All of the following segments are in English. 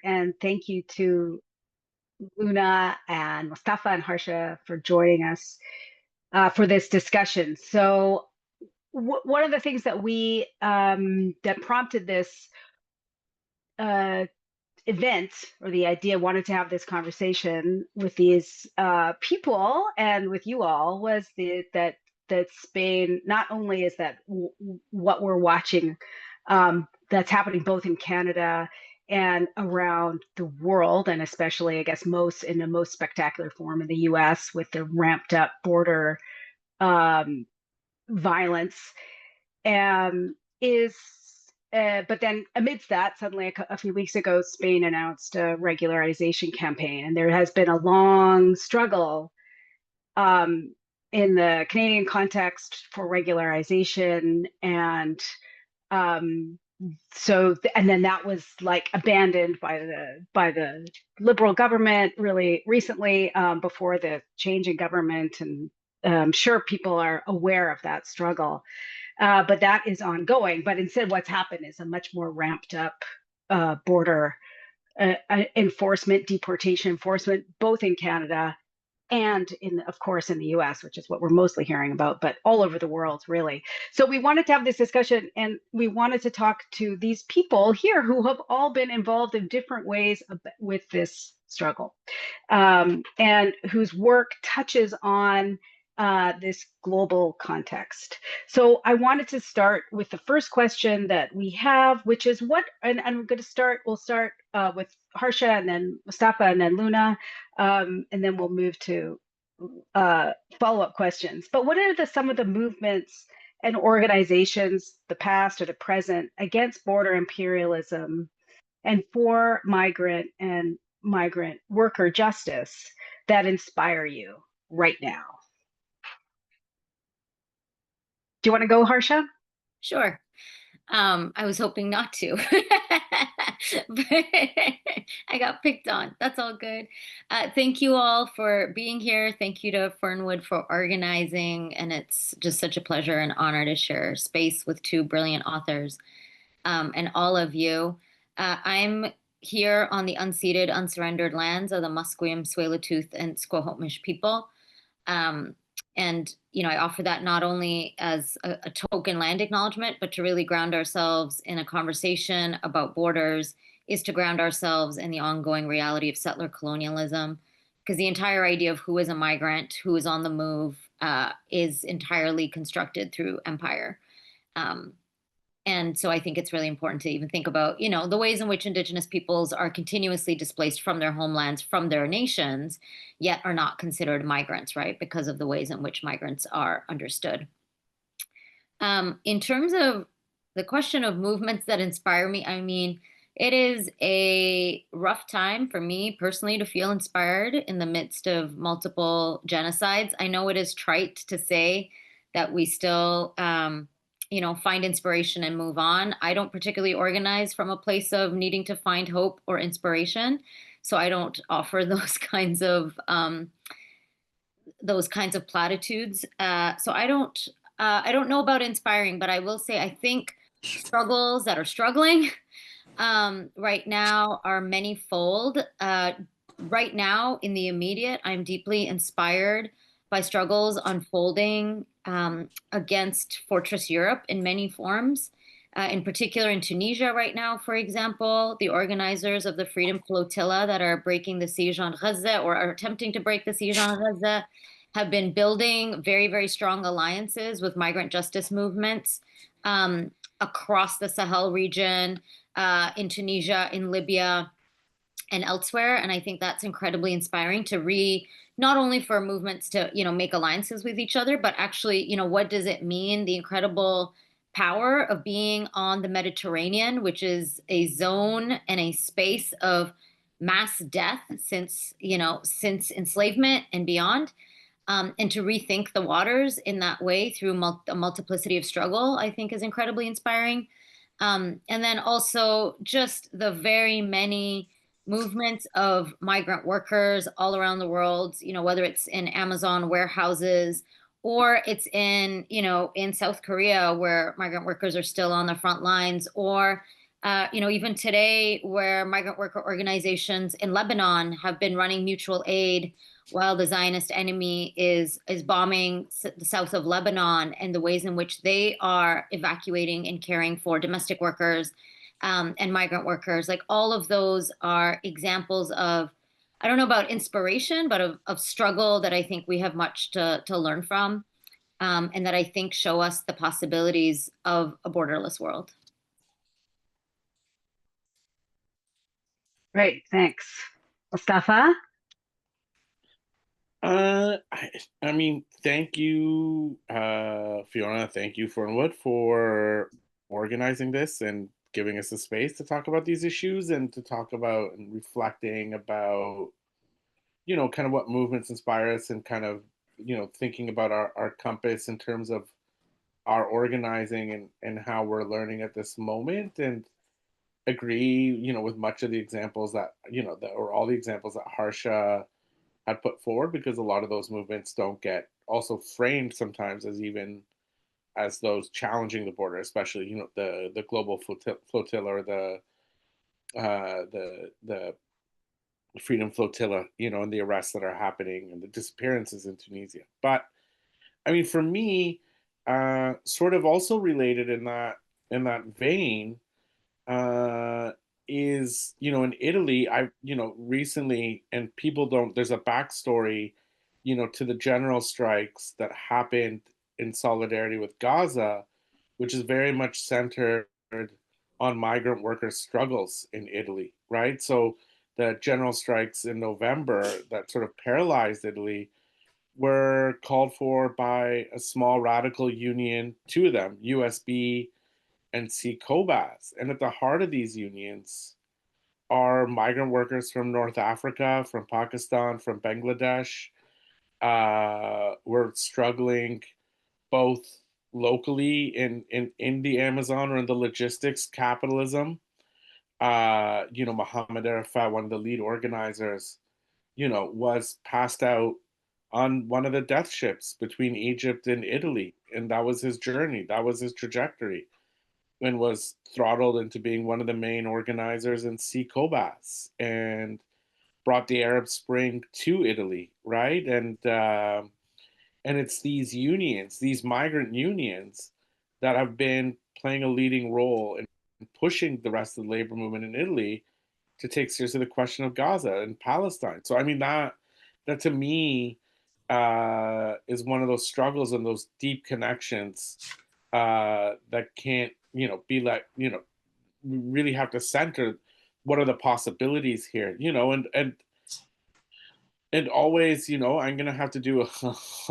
And thank you to Luna and Mostafa and Harsha for joining us for this discussion. So, one of the things that we that prompted this uh, event or the idea wanted to have this conversation with these people and with you all was that Spain not only is that what we're watching that's happening both in Canada and around the world, and especially I guess most in the most spectacular form in the US with the ramped up border um, violence is but then amidst that, suddenly a few weeks ago, Spain announced a regularization campaign, and there has been a long struggle um, in the Canadian context for regularization, and um, and then that was like abandoned by the Liberal government really recently before the change in government, and I'm sure people are aware of that struggle. But that is ongoing. But instead, what's happened is a much more ramped up border enforcement, deportation enforcement, both in Canada and of course, in the US, which is what we're mostly hearing about, but all over the world, really. So we wanted to have this discussion, and we wanted to talk to these people here who have all been involved in different ways with this struggle, and whose work touches on this global context. So I wanted to start with the first question that we have, which is and I'm going to we'll start with Harsha and then Mustafa and then Luna, and then we'll move to follow-up questions. But what are some of the movements and organizations, the past or the present, against border imperialism and for migrant worker justice that inspire you right now? Do you want to go, Harsha? Sure. I was hoping not to, but I got picked on. That's all good. Thank you all for being here. Thank you to Fernwood for organizing. And it's just such a pleasure and honor to share space with two brilliant authors and all of you. I'm here on the unceded, unsurrendered lands of the Musqueam, Tsleil-Waututh, and Squamish people. And I offer that not only as a token land acknowledgement, but to really ground ourselves in a conversation about borders is to ground ourselves in the ongoing reality of settler colonialism, because the entire idea of who is a migrant, who is on the move, is entirely constructed through empire. And so I think it's really important to even think about, the ways in which Indigenous peoples are continuously displaced from their homelands, from their nations, yet are not considered migrants, right? Because of the ways in which migrants are understood. In terms of the question of movements that inspire me, I mean, it is a rough time for me personally to feel inspired in the midst of multiple genocides. I know it is trite to say that we still find inspiration and move on. I don't particularly organize from a place of needing to find hope or inspiration, so I don't offer those kinds of platitudes. So I don't know about inspiring, but I will say I think struggles that are struggling right now are manyfold. Right now, in the immediate, I'm deeply inspired by struggles unfolding against Fortress Europe in many forms. In particular, in Tunisia right now, for example, the organizers of the Freedom Flotilla that are breaking the siege on Gaza or are attempting to break the siege on Gaza have been building very, very strong alliances with migrant justice movements across the Sahel region, in Tunisia, in Libya, and elsewhere. And I think that's incredibly inspiring to not only for movements to, make alliances with each other, but actually, what does it mean? The incredible power of being on the Mediterranean, which is a zone and a space of mass death since enslavement and beyond. And to rethink the waters in that way through a multiplicity of struggle, I think is incredibly inspiring. And then also just the very many movements of migrant workers all around the world, whether it's in Amazon warehouses or it's in South Korea where migrant workers are still on the front lines, or Even today, where migrant worker organizations in Lebanon have been running mutual aid while the Zionist enemy is bombing the south of Lebanon, and the ways in which they are evacuating and caring for domestic workers and migrant workers. Like all of those are examples of, I don't know about inspiration, but of struggle that I think we have much to learn from, and that I think show us the possibilities of a borderless world. Great, thanks. Mustafa? I mean, thank you, Fiona. Thank you, Fernwood, for organizing this and giving us a space to talk about these issues and to talk about and reflecting about, kind of what movements inspire us and kind of, thinking about our compass in terms of our organizing and how we're learning at this moment. And agree, with much of the examples that, or all the examples that Harsha had put forward, because a lot of those movements don't get also framed sometimes as even as those challenging the border, especially the global flotilla or the freedom flotilla, and the arrests that are happening and the disappearances in Tunisia. But I mean, for me, sort of also related in that vein, uh, is in Italy. I recently, and people don't. There's a backstory, to the general strikes that happened in solidarity with Gaza, which is very much centered on migrant workers' struggles in Italy, right? So the general strikes in November that sort of paralyzed Italy were called for by a small radical union, two of them, USB and COBAS. And at the heart of these unions are migrant workers from North Africa, from Pakistan, from Bangladesh, who are struggling both locally in the Amazon or in the logistics capitalism. Mohammed Arafat, one of the lead organizers, was passed out on one of the death ships between Egypt and Italy. And that was his journey, that was his trajectory, and was throttled into being one of the main organizers in COBAS and brought the Arab Spring to Italy, right? And it's these unions, these migrant unions, that have been playing a leading role in pushing the rest of the labor movement in Italy to take seriously the question of Gaza and Palestine. So I mean that to me is one of those struggles and those deep connections that can't be like we really have to center what are the possibilities here, and always, I'm gonna have to do a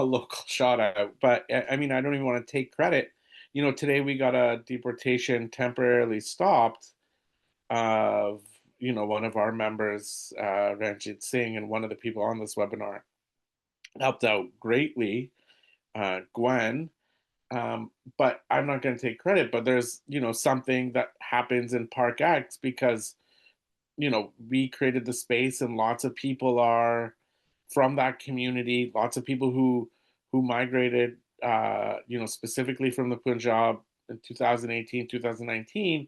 local shout out, but I mean, I don't even want to take credit. Today we got a deportation temporarily stopped of one of our members, Ranjit Singh, and one of the people on this webinar helped out greatly, Gwen. But I'm not going to take credit. But there's something that happens in Park X because we created the space, and lots of people are from that community. Lots of people who migrated, specifically from the Punjab in 2018, 2019,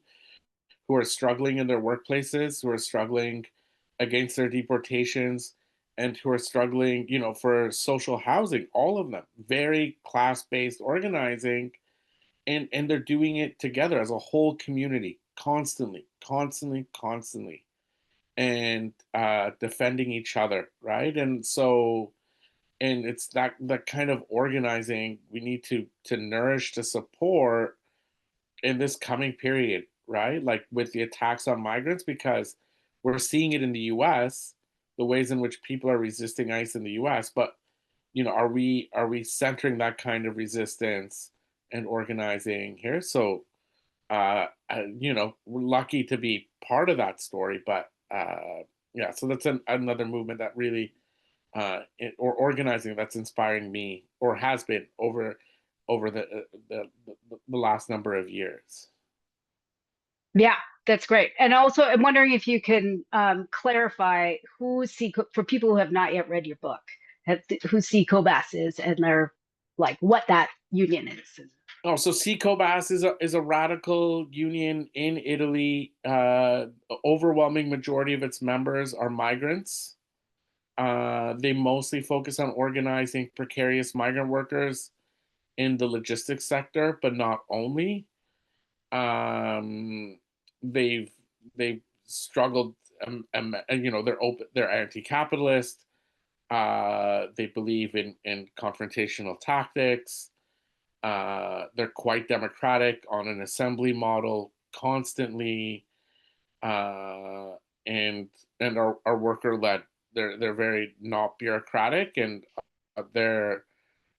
who are struggling in their workplaces, who are struggling against their deportations, and who are struggling, for social housing. All of them, very class-based organizing, and they're doing it together as a whole community, constantly, constantly, constantly, and defending each other, right? And so, and it's that kind of organizing we need to nourish, to support in this coming period, right? Like with the attacks on migrants, because we're seeing it in the US, the ways in which people are resisting ICE in the US. But are we centering that kind of resistance and organizing here? So we're lucky to be part of that story. But yeah, so that's another movement that really or organizing that's inspiring me, or has been over the last number of years. Yeah, that's great. And also, I'm wondering if you can clarify who for people who have not yet read your book, who COBAS is, and they're like what that union is. Oh, so CCOBAS is a radical union in Italy. Overwhelming majority of its members are migrants. They mostly focus on organizing precarious migrant workers in the logistics sector, but not only. Um, they've they've struggled, and they're anti-capitalist. They believe in confrontational tactics. They're quite democratic on an assembly model constantly, uh, and are worker led. They're very not bureaucratic, and they're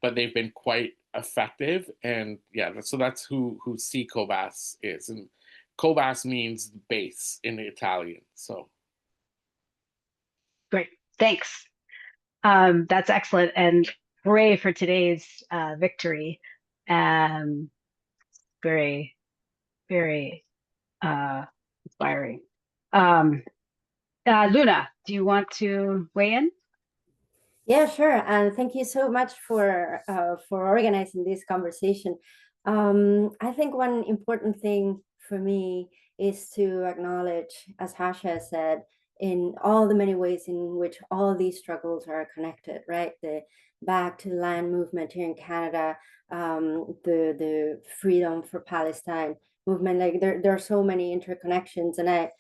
but they've been quite effective. And yeah, so that's who C Cobas is, and Cobas means base in Italian. So Great, thanks. That's excellent, and hooray for today's victory. Um, very, very inspiring. Um, Luna, do you want to weigh in? Yeah, sure. And thank you so much for organizing this conversation. I think one important thing for me is to acknowledge, as Harsha said, in all the many ways in which all these struggles are connected, right? The back to land movement here in Canada, the freedom for Palestine movement, like there are so many interconnections, and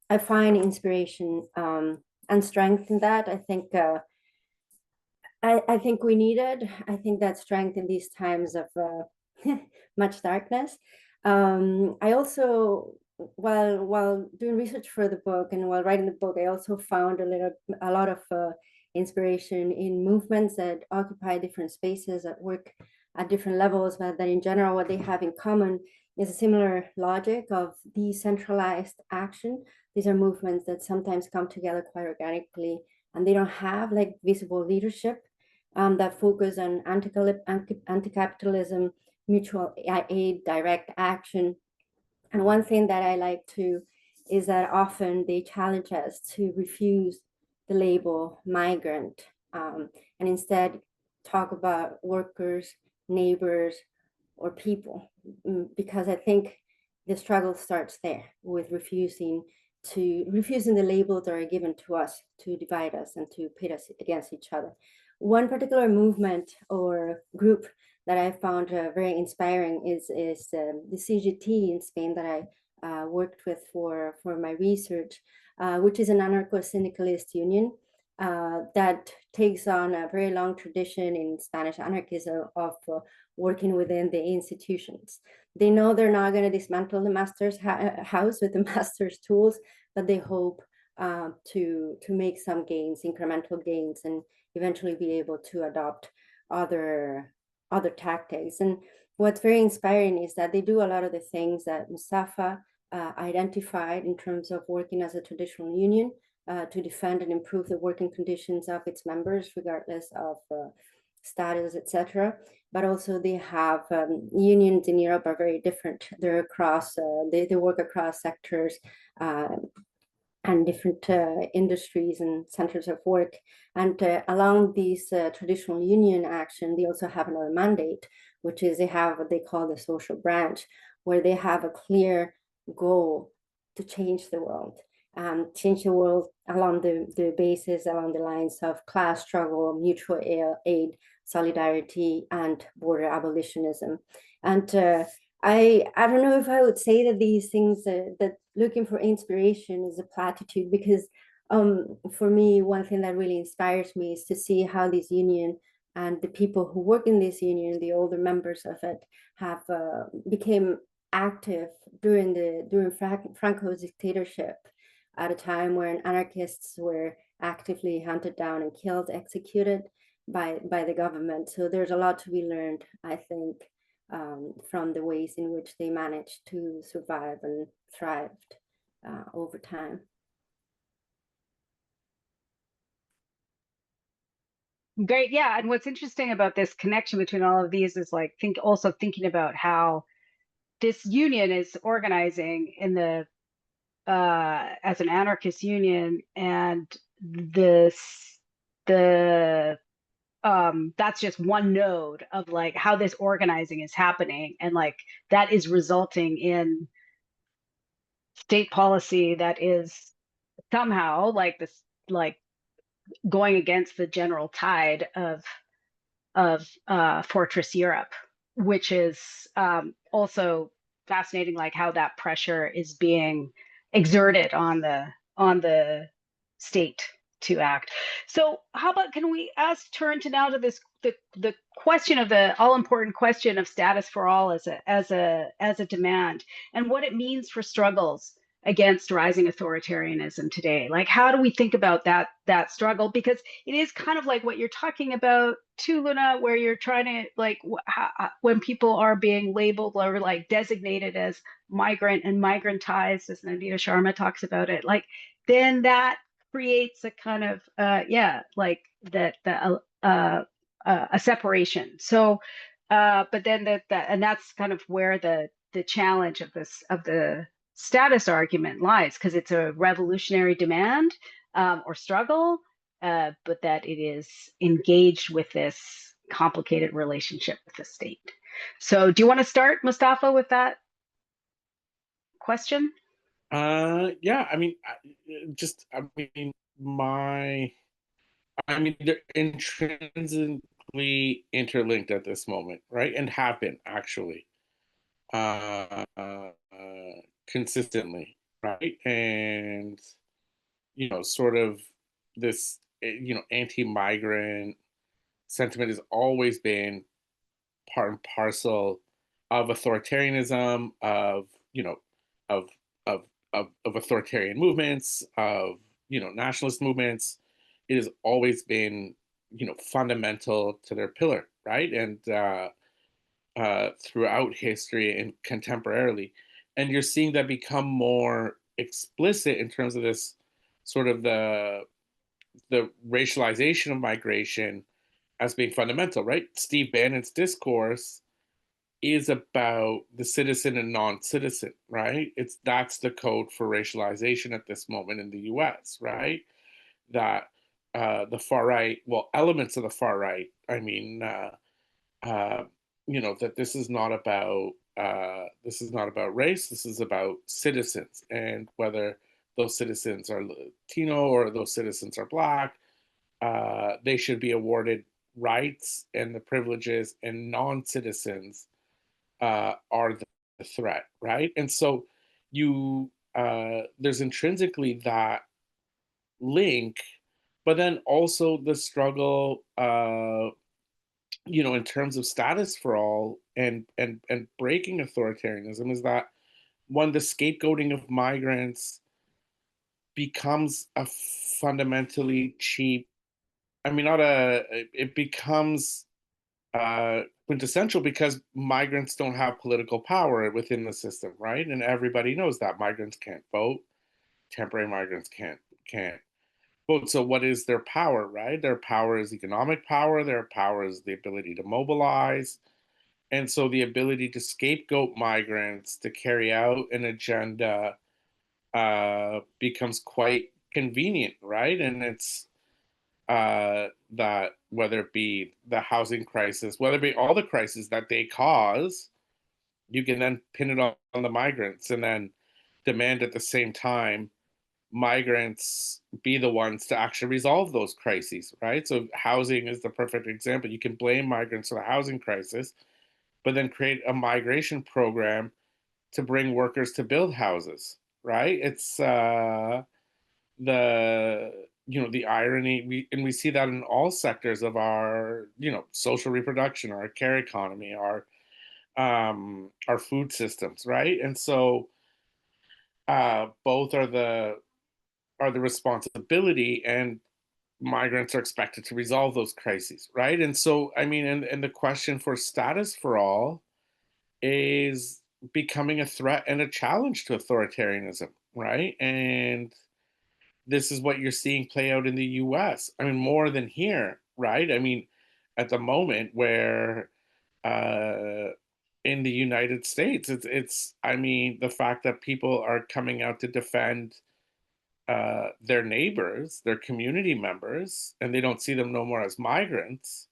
I find inspiration and strength in that. I think we needed. I think that strength in these times of much darkness. I also, while doing research for the book and while writing the book, I also found a lot of inspiration in movements that occupy different spaces, that work at different levels, but that in general, what they have in common is a similar logic of decentralized action. These are movements that sometimes come together quite organically, and they don't have like visible leadership, that focus on anti-capitalism, mutual aid, direct action. And one thing that I like to is that often they challenge us to refuse the label migrant, and instead talk about workers, neighbors, or people, because I think the struggle starts there with refusing the labels that are given to us to divide us and to pit us against each other. One particular movement or group that I found very inspiring is the CGT in Spain that I worked with for my research, which is an anarcho-syndicalist union that takes on a very long tradition in Spanish anarchism of working within the institutions. They know they're not going to dismantle the master's house with the master's tools, but they hope to make some gains, incremental gains, and eventually be able to adopt other tactics. And what's very inspiring is that they do a lot of the things that Mostafa identified in terms of working as a traditional union to defend and improve the working conditions of its members, regardless of status, etc. But also they have unions in Europe are very different. They're across, they work across sectors and different industries and centers of work. And along these traditional union action, they also have another mandate, which is they have what they call the social branch, where they have a clear goal to change the world along the basis, along the lines of class struggle, mutual aid, solidarity, and border abolitionism. And I don't know if I would say that these things that looking for inspiration is a platitude, because for me, one thing that really inspires me is to see how this union and the people who work in this union, the older members of it, have became active during Franco's dictatorship, at a time when anarchists were actively hunted down and killed, executed by the government. So there's a lot to be learned, I think, from the ways in which they managed to survive and thrived over time. Great, yeah. And what's interesting about this connection between all of these is like also thinking about how this union is organizing in the as an anarchist union, and the that's just one node of like how this organizing is happening, and like that is resulting in state policy that is somehow like this, like going against the general tide of Fortress Europe, which is also fascinating, like how that pressure is being exerted on the state to act. So how about, can we turn to now to this, the question of the all important question of status for all as a demand, and what it means for struggles against rising authoritarianism today. Like, how do we think about that struggle? Because it is kind of like what you're talking about too, Luna, where you're trying to like when people are being labeled or like designated as migrant and migrantized, as Nandita Sharma talks about it, like then that creates a kind of like that a separation. So but then and that's kind of where the challenge of the status argument lies, because it's a revolutionary demand or struggle, but that it is engaged with this complicated relationship with the state. So do you want to start, Mostafa, with that question? Yeah, I mean, they're intrinsically interlinked at this moment, right? And have been actually consistently, right? And sort of this, anti-migrant sentiment has always been part and parcel of authoritarianism, of of of of authoritarian movements, of nationalist movements. It has always been fundamental to their pillar, right? And throughout history and contemporarily, and you're seeing that become more explicit in terms of this sort of the racialization of migration as being fundamental, right? Steve Bannon's discourse is about the citizen and non-citizen, right? That's the code for racialization at this moment in the U.S., right? That the far right, well, elements of the far right, that this is not about race. This is about citizens, and whether those citizens are Latino or those citizens are Black, they should be awarded rights and the privileges, and non-citizens are the threat, right? And so there's intrinsically that link, but then also the struggle, in terms of status for all and breaking authoritarianism, is that when the scapegoating of migrants becomes a fundamentally cheap, it becomes quintessential, because migrants don't have political power within the system, right? And everybody knows that migrants can't vote, temporary migrants can't vote. So what is their power, right? Their power is economic power. Their power is the ability to mobilize. And so the ability to scapegoat migrants to carry out an agenda becomes quite convenient, right? And it's that whether it be the housing crisis, whether it be all the crises that they cause, you can then pin it on the migrants, and then demand at the same time migrants be the ones to actually resolve those crises, right? So housing is the perfect example. You can blame migrants for the housing crisis, but then create a migration program to bring workers to build houses, right? It's the irony, we see that in all sectors of our social reproduction, our care economy, our food systems, right? And so both are the responsibility, and migrants are expected to resolve those crises, right? And so and the question for status for all is becoming a threat and a challenge to authoritarianism, right? And this is what you're seeing play out in the US. More than here, right? At the moment where in the United States, it's the fact that people are coming out to defend their neighbors, their community members, and they don't see them no more as migrants,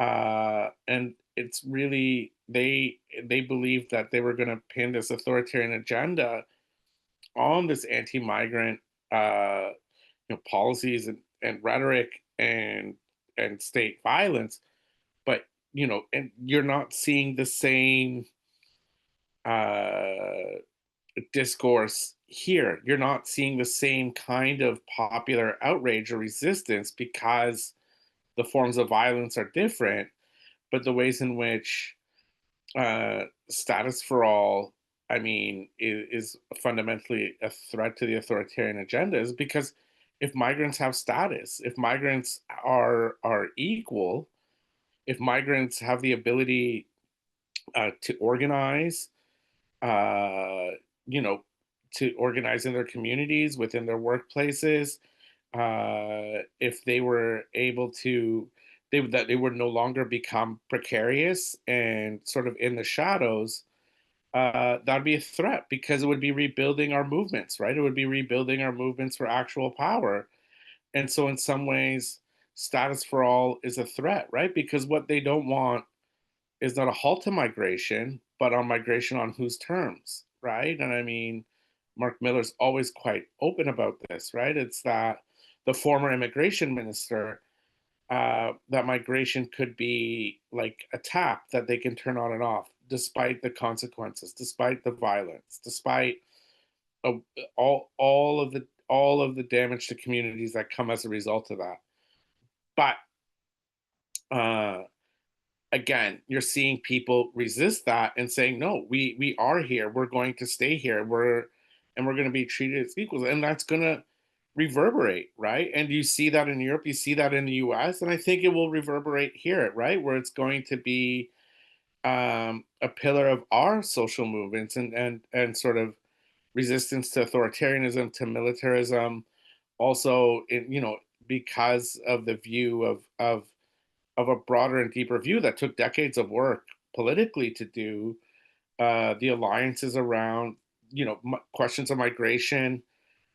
And it's really, they believed that they were going to pin this authoritarian agenda on this anti-migrant policies and rhetoric and state violence. But and you're not seeing the same discourse here. You're not seeing the same kind of popular outrage or resistance because the forms of violence are different, but the ways in which status for all, I mean, is fundamentally a threat to the authoritarian agenda is because if migrants have status, if migrants are equal, if migrants have the ability to organize, uh, you know, to organize in their communities, within their workplaces, if they were able to, that they would no longer become precarious and sort of in the shadows, that'd be a threat because it would be rebuilding our movements, right? It would be rebuilding our movements for actual power. And so in some ways, status for all is a threat, right? Because what they don't want is not a halt to migration, but on migration on whose terms, right? And I mean, Mark Miller's always quite open about this, right? It's that the former immigration minister, that migration could be like a tap that they can turn on and off, despite the consequences, despite the violence, despite uh, all of the damage to communities that come as a result of that. But again, you're seeing people resist that and saying, no, we are here. We're going to stay here. We're going to be treated as equals. And that's going to reverberate, right? And you see that in Europe, you see that in the US, and I think it will reverberate here, right? Where it's going to be a pillar of our social movements and sort of resistance to authoritarianism, to militarism, also because of the view of a broader and deeper view that took decades of work politically to do, the alliances around questions of migration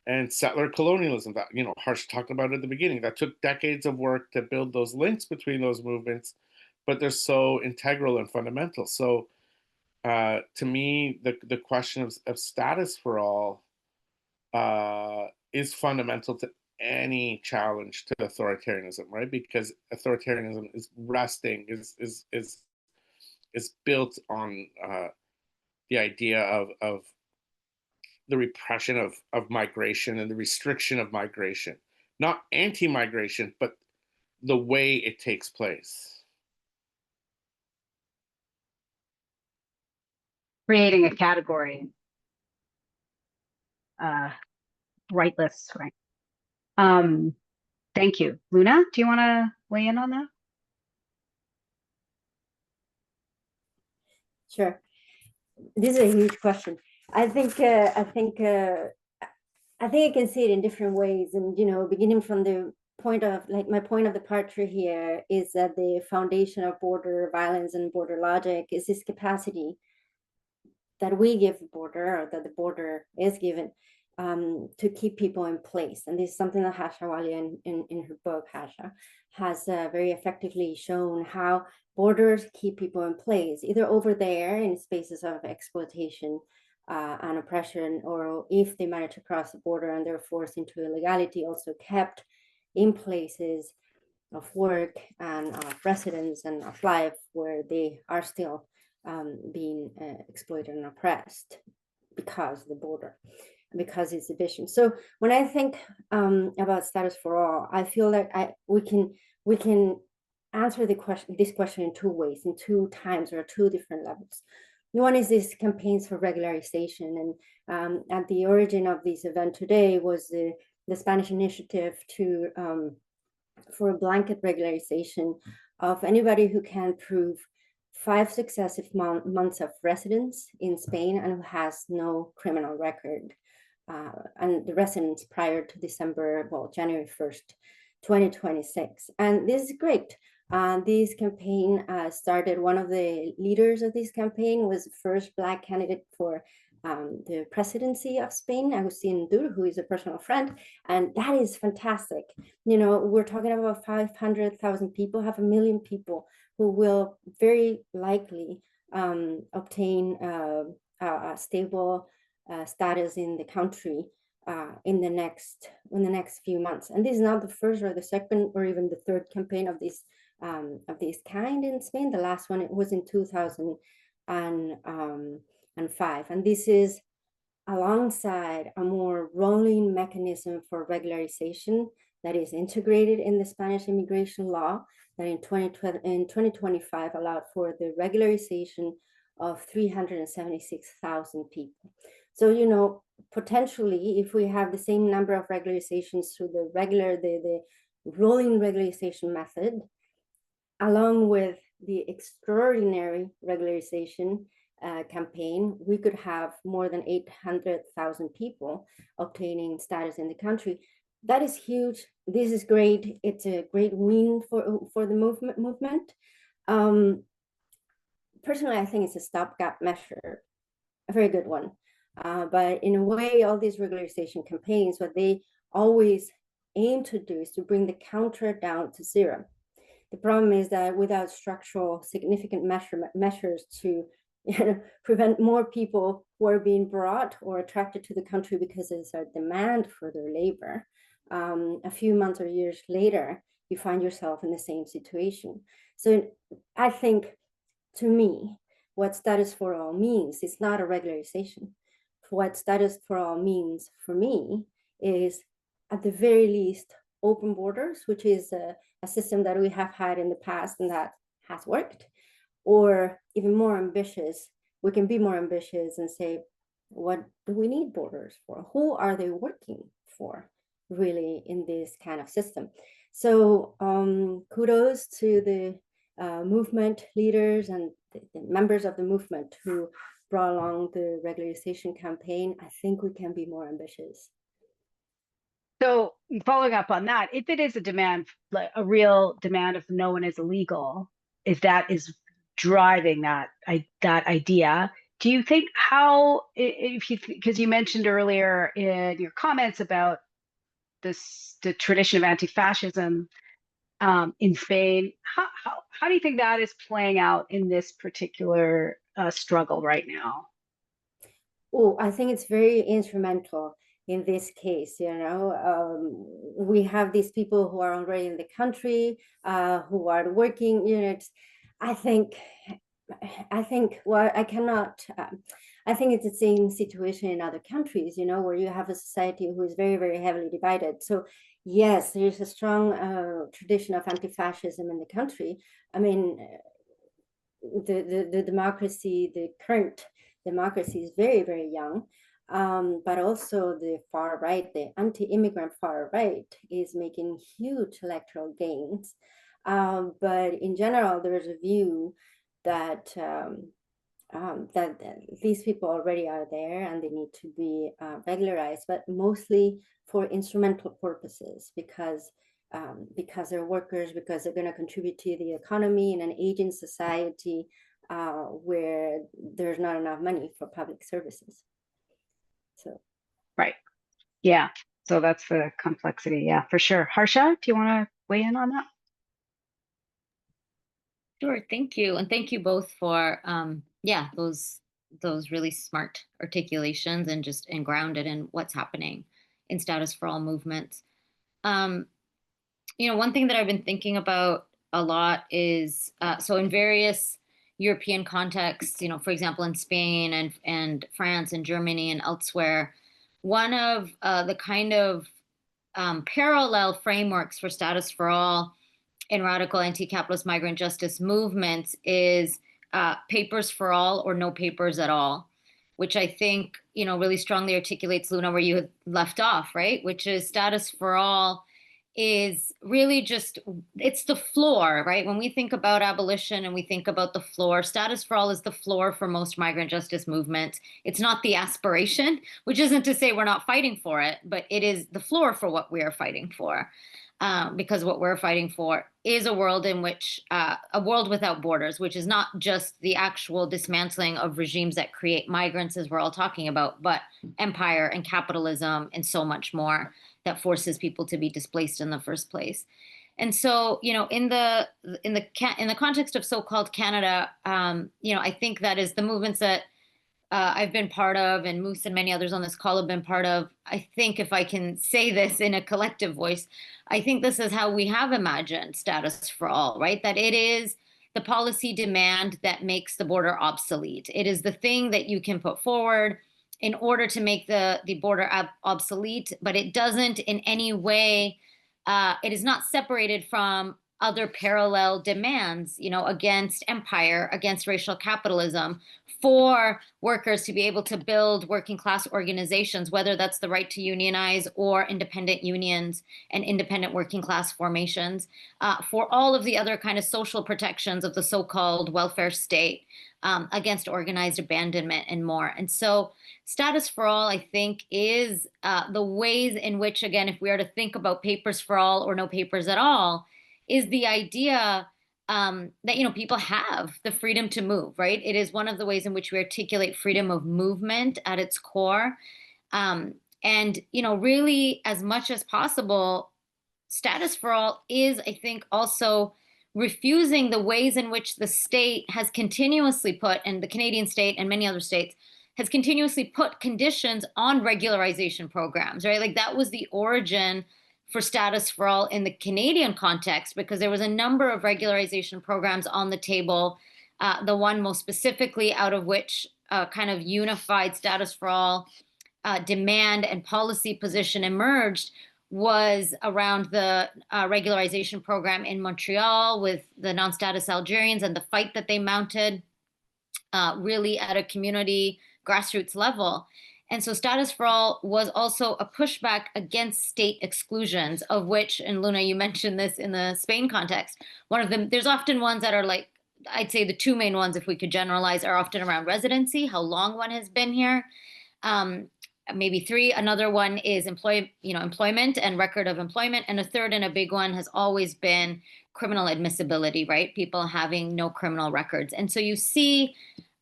and settler colonialism that Harsh talked about at the beginning, that took decades of work to build those links between those movements, but they're so integral and fundamental. So to me, the question of status for all is fundamental to any challenge to authoritarianism, right? Because authoritarianism is resting, is built on the idea of the repression of migration and the restriction of migration, not anti-migration, but the way it takes place. Creating a category, rightless, right? Thank you. Luna, do you want to weigh in on that? Sure. This is a huge question. I think I can see it in different ways, and beginning from the point of, like, my point of departure here is that the foundation of border violence and border logic is this capacity that we give the border, or that the border is given, to keep people in place. And this is something that Harsha Walia in her book, Harsha, has very effectively shown how borders keep people in place, either over there in spaces of exploitation and oppression, or if they manage to cross the border and they're forced into illegality, also kept in places of work and of residence and of life where they are still being exploited and oppressed because of the border, because it's a vision. So when I think about status for all, I feel like we can answer this question in two ways, in two times, or two different levels. One is these campaigns for regularization, and at the origin of this event today was the Spanish initiative for a blanket regularization of anybody who can prove 5 successive months of residence in Spain and who has no criminal record, and the residence prior to January 1st, 2026. And this is great. This campaign started, one of the leaders of this campaign was the first Black candidate for the presidency of Spain, Agustin Dur, who is a personal friend, and that is fantastic. You know, we're talking about 500,000 people, 500,000 people who will very likely obtain a stable status in the country in the next few months. And this is not the first or the second or even the third campaign of this kind in Spain. The last one, it was in 2005, and this is alongside a more rolling mechanism for regularization that is integrated in the Spanish immigration law that in 2025 allowed for the regularization of 376,000 people. So, you know, potentially, if we have the same number of regularizations through the rolling regularization method, along with the extraordinary regularization campaign, we could have more than 800,000 people obtaining status in the country. That is huge. This is great. It's a great win for the movement. Personally, I think it's a stopgap measure, a very good one. But in a way, all these regularization campaigns, what they always aim to do is to bring the counter down to zero. The problem is that without structural significant measures to prevent more people who are being brought or attracted to the country because there's a demand for their labor, a few months or years later, you find yourself in the same situation. So I think, to me, what status for all means is not a regularization. What status for all means for me is, at the very least, open borders, which is a system that we have had in the past and that has worked. Or even more ambitious, we can be more ambitious and say, what do we need borders for? Who are they working for, really, in this kind of system? So kudos to the movement leaders and the members of the movement who brought along the regularization campaign. I think we can be more ambitious. So following up on that, if it is a demand, like a real demand of no one is illegal, if that is driving that idea, do you think because you mentioned earlier in your comments about the tradition of anti-fascism in Spain, how do you think that is playing out in this particular struggle right now? Oh, I think it's very instrumental in this case. You know, we have these people who are already in the country, who are working units. I think, well, I cannot, I think it's the same situation in other countries, you know, where you have a society who is very, very heavily divided. So yes, there's a strong tradition of anti-fascism in the country. I mean, the democracy, the current democracy is very, very young, but also the far right, the anti-immigrant far right, is making huge electoral gains. But in general, there's a view that that these people already are there and they need to be regularized, but mostly for instrumental purposes, because they're workers, because they're going to contribute to the economy in an aging society where there's not enough money for public services. So, right, yeah. So that's the complexity, yeah, for sure. Harsha, do you want to weigh in on that? Sure, thank you, and thank you both for yeah, those really smart articulations and grounded in what's happening in status for all movements. You know, one thing that I've been thinking about a lot is so in various European contexts, you know, for example, in Spain and France and Germany and elsewhere, one of the kind of parallel frameworks for status for all in radical anti-capitalist migrant justice movements is papers for all or no papers at all, which I think, you know, really strongly articulates, Luna, where you had left off, right? Which is status for all is really just, it's the floor, right? When we think about abolition and we think about the floor, status for all is the floor for most migrant justice movements. It's not the aspiration, which isn't to say we're not fighting for it, but it is the floor for what we are fighting for. Because what we're fighting for is a world in which, a world without borders, which is not just the actual dismantling of regimes that create migrants, as we're all talking about, but empire and capitalism and so much more that forces people to be displaced in the first place. And so, you know, in the context of so-called Canada, you know, I think that is the movements that I've been part of, and Moose and many others on this call have been part of. I think, if I can say this in a collective voice, I think this is how we have imagined status for all, right? That it is the policy demand that makes the border obsolete. It is the thing that you can put forward in order to make the border obsolete, but it doesn't in any way, it is not separated from other parallel demands, you know, against empire, against racial capitalism, for workers to be able to build working class organizations, whether that's the right to unionize or independent unions and independent working class formations, for all of the other kind of social protections of the so-called welfare state, against organized abandonment and more. And so status for all, I think, is the ways in which, again, if we are to think about papers for all or no papers at all, is the idea that, you know, people have the freedom to move, right? It is one of the ways in which we articulate freedom of movement at its core. And, you know, really, as much as possible, status for all is, I think, also refusing the ways in which the state has continuously put, and the Canadian state and many other states, has continuously put conditions on regularization programs, right? Like, that was the origin for status for all in the Canadian context, because there was a number of regularization programs on the table. The one most specifically out of which kind of unified status for all demand and policy position emerged was around the regularization program in Montreal with the non-status Algerians, and the fight that they mounted really at a community grassroots level. And so status for all was also a pushback against state exclusions, of which, and Luna, you mentioned this in the Spain context, one of them, there's often ones that are like, I'd say the two main ones, if we could generalize, are often around residency, how long one has been here. Maybe three. Another one is employment and record of employment. And a third, and a big one, has always been criminal admissibility, right? People having no criminal records. And so you see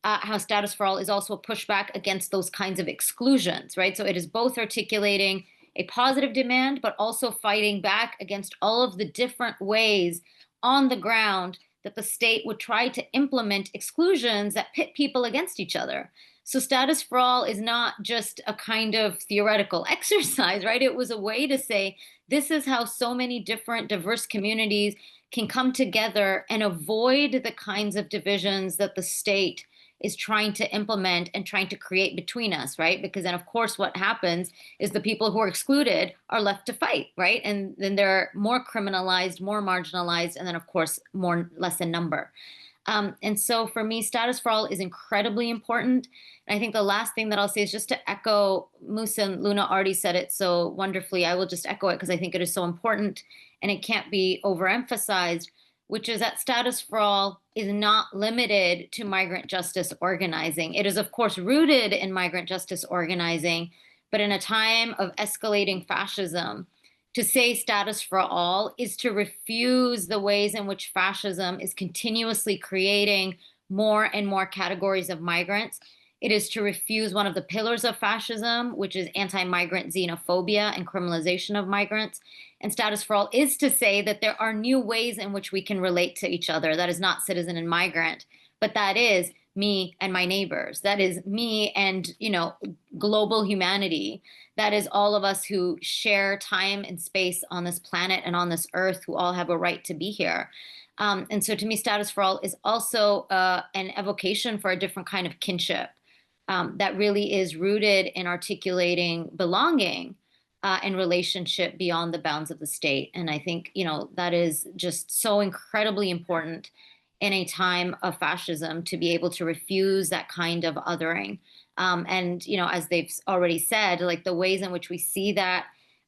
how status for all is also a pushback against those kinds of exclusions, right? So it is both articulating a positive demand, but also fighting back against all of the different ways on the ground that the state would try to implement exclusions that pit people against each other. So status for all is not just a kind of theoretical exercise, right? It was a way to say, this is how so many different diverse communities can come together and avoid the kinds of divisions that the state is trying to implement and trying to create between us, right? Because then, of course, what happens is the people who are excluded are left to fight, right? And then they're more criminalized, more marginalized, and then, of course, less in number. And so for me, status for all is incredibly important. And I think the last thing that I'll say is just to echo, Moose and Luna already said it so wonderfully. I will just echo it because I think it is so important and it can't be overemphasized, which is that status for all is not limited to migrant justice organizing. It is, of course, rooted in migrant justice organizing, but in a time of escalating fascism, to say status for all is to refuse the ways in which fascism is continuously creating more and more categories of migrants. It is to refuse one of the pillars of fascism, which is anti-migrant xenophobia and criminalization of migrants. And status for all is to say that there are new ways in which we can relate to each other. That is not citizen and migrant, but that is me and my neighbors. That is me and, global humanity. That is all of us who share time and space on this planet and on this earth, who all have a right to be here. And so to me, status for all is also an evocation for a different kind of kinship that really is rooted in articulating belonging and relationship beyond the bounds of the state. And I think, that is just so incredibly important in a time of fascism, to be able to refuse that kind of othering. And, as they've already said, like the ways in which we see that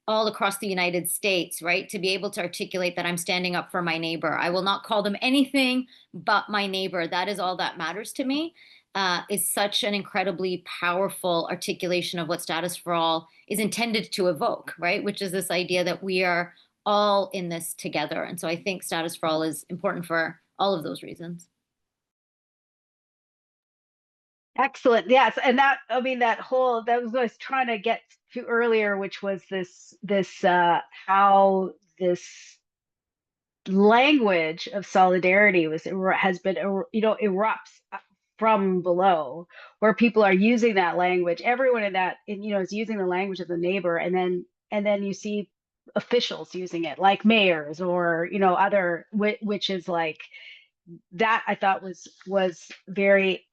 all across the United States, right? To be able to articulate that I'm standing up for my neighbor. I will not call them anything but my neighbor. That is all that matters to me. Is such an incredibly powerful articulation of what Status for All is intended to evoke, right? Which is this idea that we are all in this together. And so I think Status for All is important for all of those reasons. Excellent. Yes. And that, I mean, that was what I was trying to get to earlier, which was how this language of solidarity has been, erupts from below, where people are using that language. Everyone is using the language of the neighbor. And then you see officials using it, like mayors or, other, which is like, that I thought was very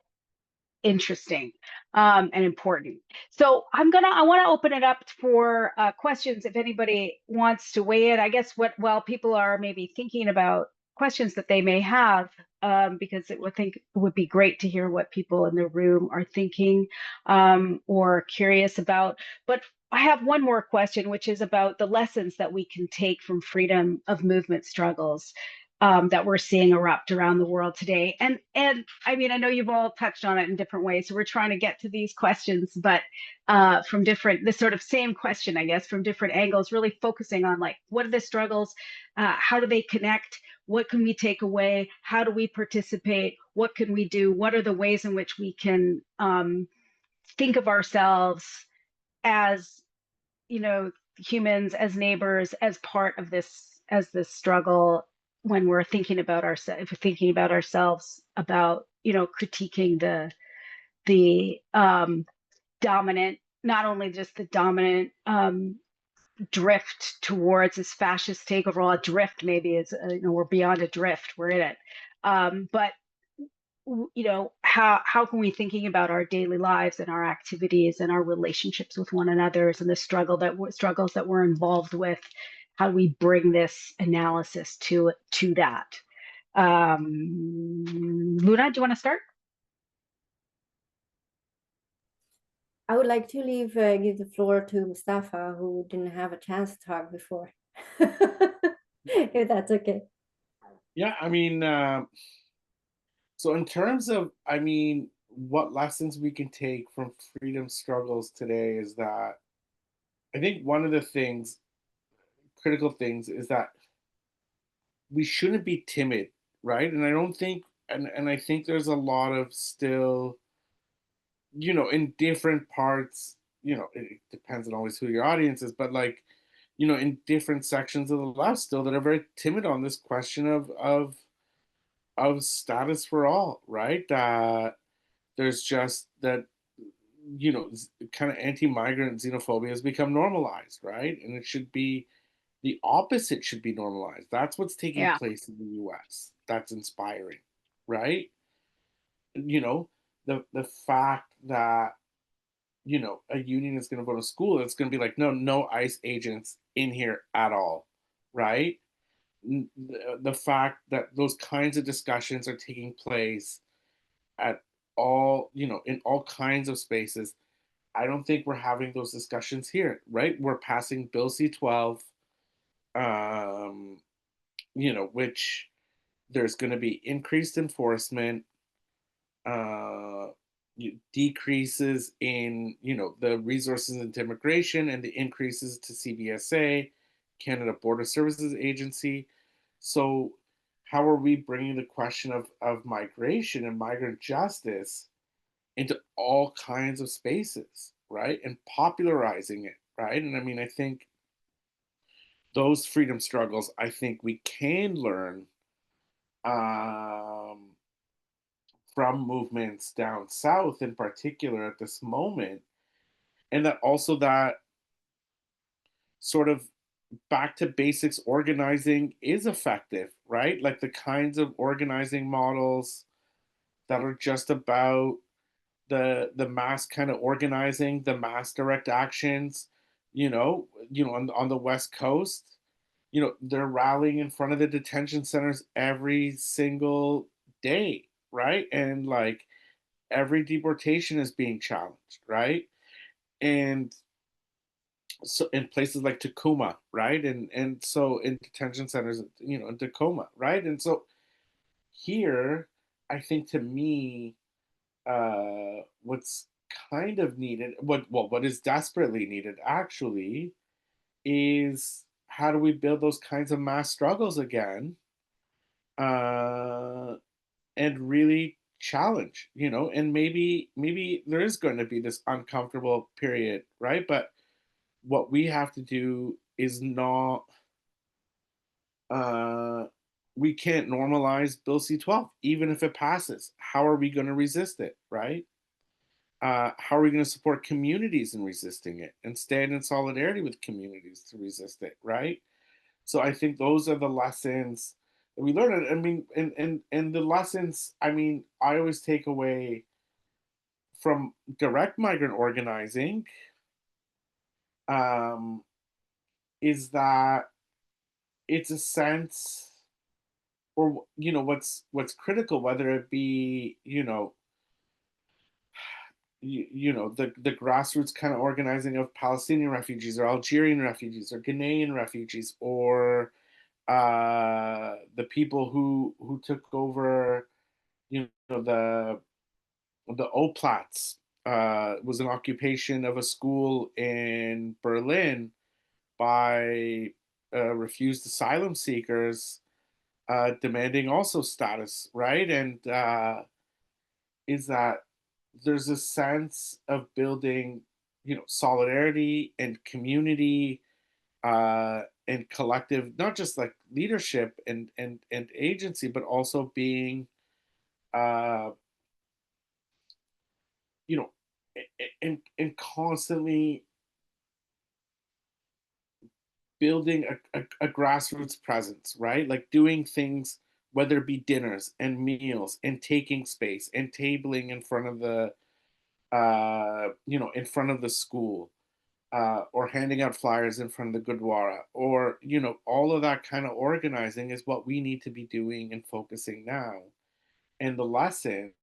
interesting and important. So I want to open it up for questions if anybody wants to weigh in. I guess while people are maybe thinking about questions that they may have, because it would be great to hear what people in the room are thinking or curious about. But I have one more question, which is about the lessons that we can take from freedom of movement struggles that we're seeing erupt around the world today. And I mean, I know you've all touched on it in different ways, so we're trying to get to these questions, but from this sort of same question, I guess, from different angles, really focusing on like, what are the struggles? How do they connect? What can we take away? How do we participate? What can we do? What are the ways in which we can think of ourselves as, humans, as neighbors, as part of this struggle, when we're thinking about ourselves, about critiquing the dominant, not only just the dominant drift towards this fascist takeover. Well, a drift maybe is we're beyond a drift, we're in it, but how can we thinking about our daily lives and our activities and our relationships with one another and the struggles that we're involved with, how do we bring this analysis to that? Luna, do you want to start? I would like to give the floor to Mustafa, who didn't have a chance to talk before, if that's okay. Yeah, I mean, so in terms of, I mean, what lessons we can take from freedom struggles today is that I think one of the critical things is that we shouldn't be timid, right? And I don't think, and I think there's a lot of still, in different parts, it depends on always who your audience is, but like, in different sections of the left still that are very timid on this question of status for all, right? That there's just that, kind of anti-migrant xenophobia has become normalized, right? And it should be the opposite, should be normalized. That's what's taking place in the US. That's inspiring, right? The fact that, a union is going to go to school, it's going to be like, no ICE agents in here at all, right? The fact that those kinds of discussions are taking place at all, in all kinds of spaces. I don't think we're having those discussions here, right? We're passing Bill C-12, which there's going to be increased enforcement, uh, decreases in, the resources into immigration, and the increases to CBSA, Canada Border Services Agency. So how are we bringing the question of migration and migrant justice into all kinds of spaces, right? And popularizing it, right? And I mean, I think those freedom struggles, I think we can learn um, from movements down south in particular at this moment. And that also that sort of back to basics organizing is effective, right? Like the kinds of organizing models that are just about the mass kind of organizing, the mass direct actions, on the West Coast, they're rallying in front of the detention centers every single day, right? And like every deportation is being challenged, right? And so in places like Tacoma, right? And so in detention centers, in Tacoma, right? And so here, I think to me, what's kind of needed, what is desperately needed actually, is how do we build those kinds of mass struggles again, uh, and really challenge, and maybe there is going to be this uncomfortable period, right? But what we have to do is not, uh, we can't normalize Bill C-12, even if it passes. How are we going to resist it, right? How are we going to support communities in resisting it and stand in solidarity with communities to resist it, right? So I think those are the lessons that we learn. I mean, and the lessons, I mean, I always take away from direct migrant organizing, um, is that it's a sense, or what's critical, whether it be the grassroots kind of organizing of Palestinian refugees or Algerian refugees or Ghanaian refugees, or the people who took over, the Oplatz, was an occupation of a school in Berlin by refused asylum seekers, demanding also status, right? And is that there's a sense of building, solidarity and community, and collective, not just like leadership and agency, but also being, uh, you know, and constantly building a grassroots presence, right? Like doing things, whether it be dinners and meals and taking space and tabling in front of the, in front of the school, or handing out flyers in front of the Gurdwara, or all of that kind of organizing is what we need to be doing and focusing now. And the lessons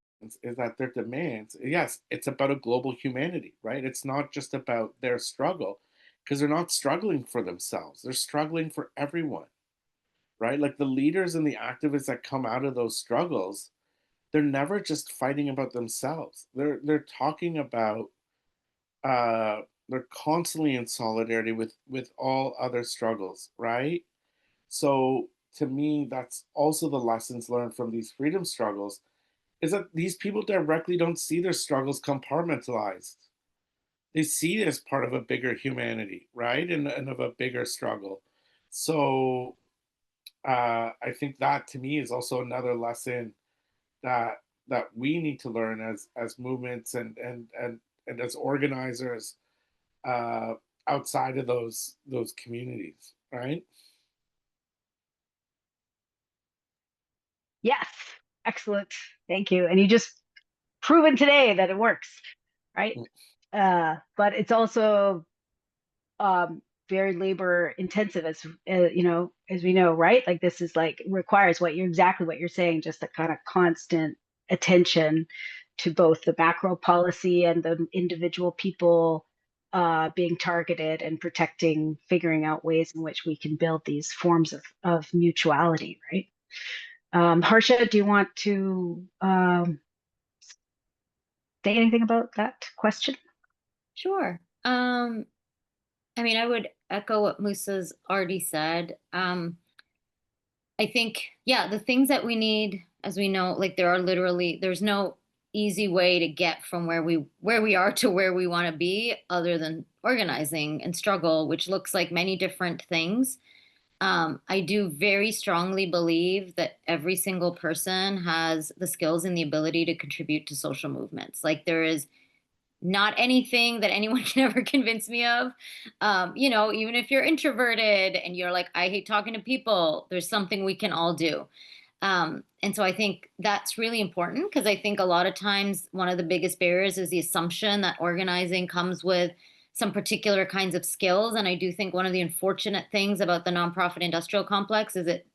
is that their demands, yes, it's about a global humanity, right? It's not just about their struggle, because they're not struggling for themselves, they're struggling for everyone, right? Like the leaders and the activists that come out of those struggles, they're never just fighting about themselves. They're talking about, uh they're constantly in solidarity with all other struggles, right? So to me, that's also the lessons learned from these freedom struggles, is that these people directly don't see their struggles compartmentalized. They see it as part of a bigger humanity, right? And of a bigger struggle. So I think that to me is also another lesson that we need to learn as movements and as organizers, uh, outside of those communities, right? Yes, excellent. Thank you. And you just proven today that it works, right? But it's also very labor intensive, as as we know, right? Like this is like requires exactly what you're saying, just a kind of constant attention to both the macro policy and the individual people being targeted and protecting, figuring out ways in which we can build these forms of mutuality, right? Harsha, do you want to say anything about that question? Sure. I mean, I would echo what Musa's already said. I think, yeah, the things that we need, as we know, like there's no easy way to get from where we are to where we want to be, other than organizing and struggle, which looks like many different things. I do very strongly believe that every single person has the skills and the ability to contribute to social movements. Like there is not anything that anyone can ever convince me of. Even if you're introverted and you're like, I hate talking to people, there's something we can all do. And so I think that's really important, because I think a lot of times one of the biggest barriers is the assumption that organizing comes with some particular kinds of skills. And I do think one of the unfortunate things about the nonprofit industrial complex is it,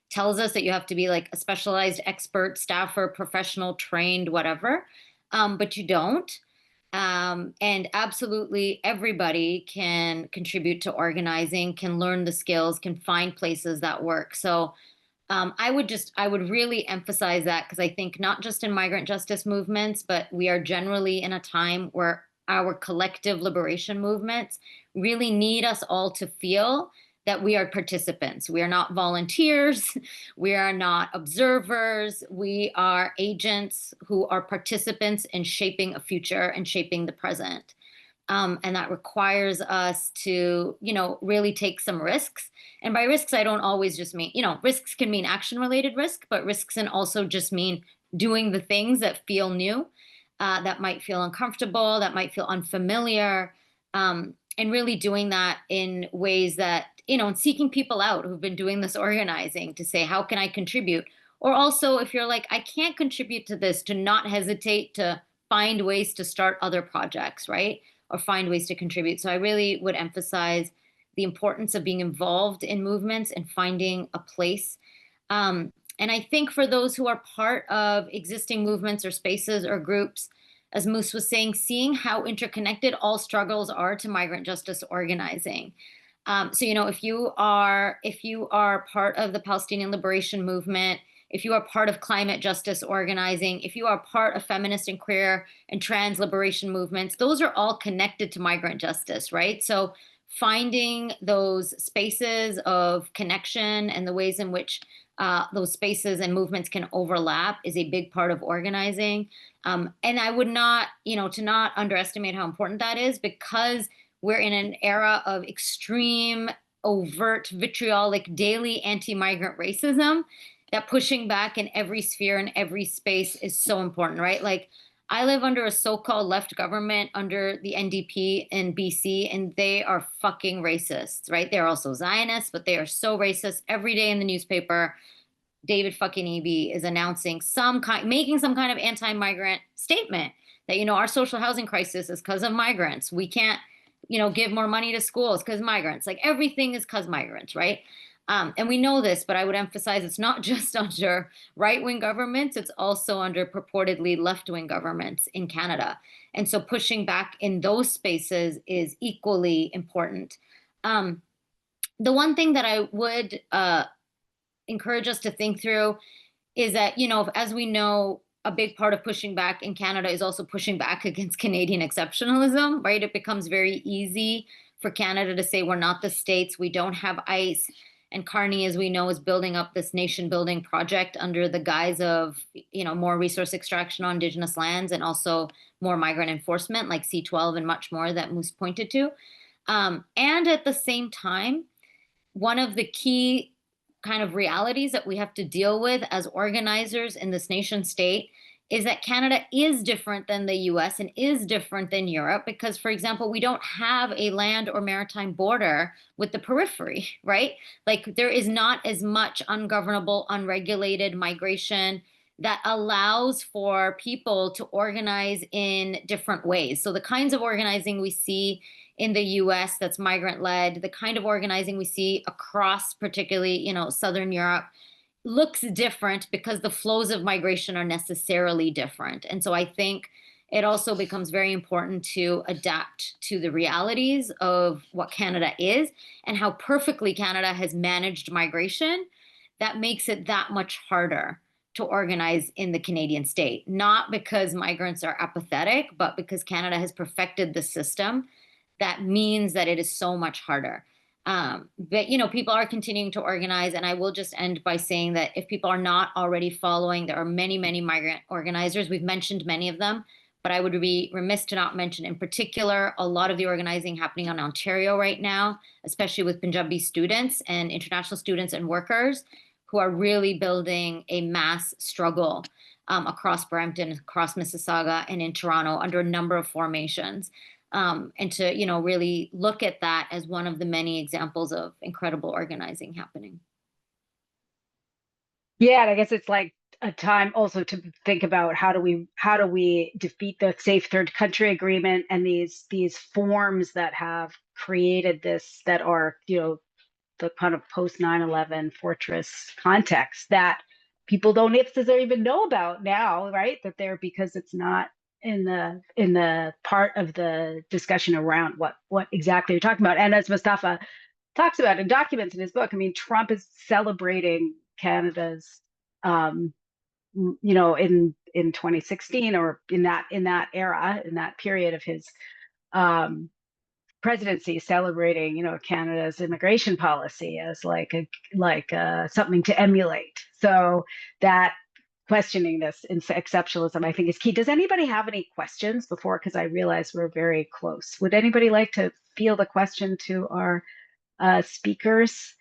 tells us that you have to be like a specialized expert, staffer, professional, trained, whatever. But you don't. And absolutely everybody can contribute to organizing, can learn the skills, can find places that work. So I would really emphasize that, because I think not just in migrant justice movements, but we are generally in a time where our collective liberation movements really need us all to feel that we are participants. We are not volunteers. We are not observers. We are agents who are participants in shaping a future and shaping the present. And that requires us to, really take some risks. And by risks, I don't always just mean, risks can mean action-related risk, but risks can also just mean doing the things that feel new, that might feel uncomfortable, that might feel unfamiliar, and really doing that in ways that, and seeking people out who've been doing this organizing to say, how can I contribute? Or also, if you're like, I can't contribute to this, to not hesitate to find ways to start other projects, right? Or find ways to contribute. So I really would emphasize the importance of being involved in movements and finding a place. And I think for those who are part of existing movements or spaces or groups, as Moose was saying, seeing how interconnected all struggles are to migrant justice organizing. So, if you are part of the Palestinian liberation movement, if you are part of climate justice organizing, if you are part of feminist and queer and trans liberation movements, those are all connected to migrant justice, right? So finding those spaces of connection and the ways in which those spaces and movements can overlap is a big part of organizing. And I would not, to not underestimate how important that is, because we're in an era of extreme, overt, vitriolic, daily anti-migrant racism, that pushing back in every sphere and every space is so important, right? Like, I live under a so-called left government under the NDP in BC, and they are fucking racists, right? They're also Zionists, but they are so racist. Every day in the newspaper, David fucking Eby is announcing making some kind of anti-migrant statement that, our social housing crisis is because of migrants. We can't, give more money to schools because migrants. Like, everything is because migrants, right? And we know this, but I would emphasize it's not just under right-wing governments, it's also under purportedly left-wing governments in Canada. And so pushing back in those spaces is equally important. The one thing that I would encourage us to think through is that, as we know, a big part of pushing back in Canada is also pushing back against Canadian exceptionalism, right? It becomes very easy for Canada to say, we're not the States, we don't have ICE. And Carney, as we know, is building up this nation building project under the guise of, more resource extraction on Indigenous lands and also more migrant enforcement like C-12 and much more that Moose pointed to. And at the same time, one of the key kind of realities that we have to deal with as organizers in this nation state is that Canada is different than the US and is different than Europe because, for example, we don't have a land or maritime border with the periphery, right? Like, there is not as much ungovernable, unregulated migration that allows for people to organize in different ways. So the kinds of organizing we see in the US that's migrant-led, the kind of organizing we see across particularly, Southern Europe, looks different because the flows of migration are necessarily different. And so I think it also becomes very important to adapt to the realities of what Canada is and how perfectly Canada has managed migration. That makes it that much harder to organize in the Canadian state, not because migrants are apathetic, but because Canada has perfected the system. That means that it is so much harder. But, people are continuing to organize. And I will just end by saying that if people are not already following, there are many, many migrant organizers. We've mentioned many of them, but I would be remiss to not mention in particular a lot of the organizing happening in Ontario right now, especially with Punjabi students and international students and workers who are really building a mass struggle across Brampton, across Mississauga, and in Toronto under a number of formations. And to, really look at that as one of the many examples of incredible organizing happening. Yeah, and I guess it's like a time also to think about how do we defeat the Safe Third Country Agreement and these forms that have created this, that are, the kind of post 9/11 fortress context that people don't even know about now, right? That they're, because it's not the part of the discussion around what exactly you're talking about. And as Mostafa talks about and documents in his book, I mean, Trump is celebrating Canada's, in 2016 or in that era, in that period of his presidency, celebrating Canada's immigration policy as like something to emulate. So that questioning this exceptionalism, I think, is key. Does anybody have any questions before? Because I realize we're very close. Would anybody like to field a question to our speakers?